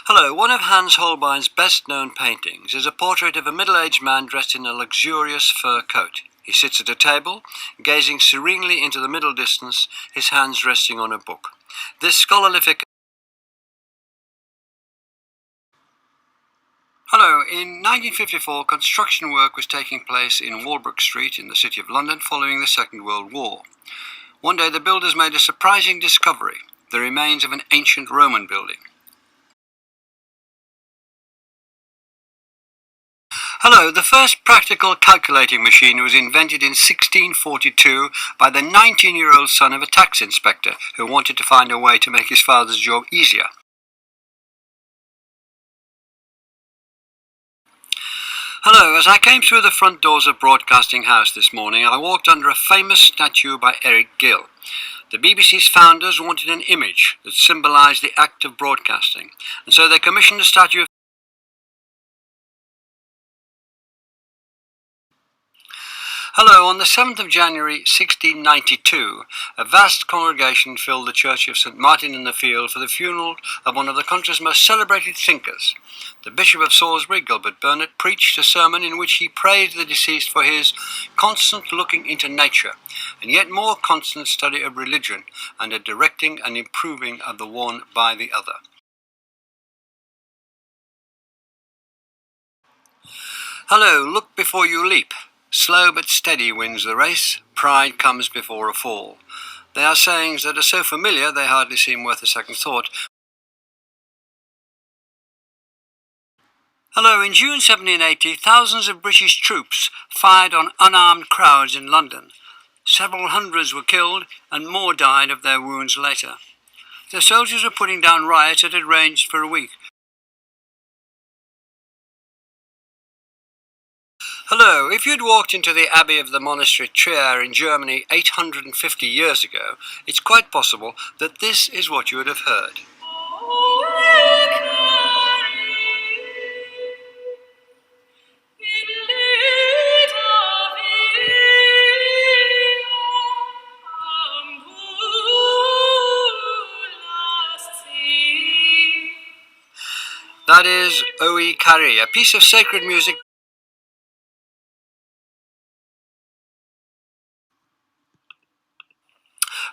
Hello, one of Hans Holbein's best-known paintings is a portrait of a middle-aged man dressed in a luxurious fur coat. He sits at a table, gazing serenely into the middle distance, his hands resting on a book. This scholarly Hello, in 1954 construction work was taking place in Walbrook Street in the City of London following the Second World War. One day the builders made a surprising discovery, the remains of an ancient Roman building. Hello, the first practical calculating machine was invented in 1642 by the 19-year-old son of a tax inspector who wanted to find a way to make his father's job easier. Hello, as I came through the front doors of Broadcasting House this morning, I walked under a famous statue by Eric Gill. The BBC's founders wanted an image that symbolised the act of broadcasting, and so they commissioned a statue of Hello, on the 7th of January 1692, a vast congregation filled the church of St. Martin in the Field for the funeral of one of the country's most celebrated thinkers. The Bishop of Salisbury, Gilbert Burnet, preached a sermon in which he praised the deceased for his constant looking into nature, and yet more constant study of religion, and a directing and improving of the one by the other. Hello, look before you leap. Slow but steady wins the race, pride comes before a fall. They are sayings that are so familiar they hardly seem worth a second thought. Hello, in June 1780, thousands of British troops fired on unarmed crowds in London. Several hundreds were killed and more died of their wounds later. The soldiers were putting down riots that had raged for a week. Hello, if you'd walked into the abbey of the monastery Trier in Germany 850 years ago, it's quite possible that this is what you would have heard. That is Oe Carré, a piece of sacred music.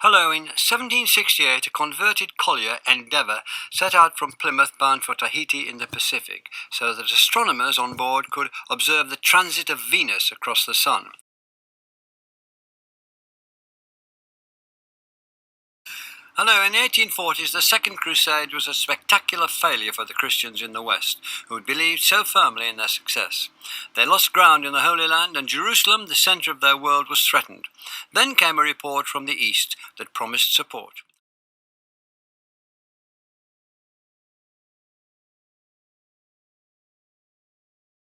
Hello, in 1768 a converted collier, Endeavour, set out from Plymouth bound for Tahiti in the Pacific, so that astronomers on board could observe the transit of Venus across the sun. Hello, in the 1840s the Second Crusade was a spectacular failure for the Christians in the West, who had believed so firmly in their success. They lost ground in the Holy Land, and Jerusalem, the centre of their world, was threatened. Then came a report from the East that promised support.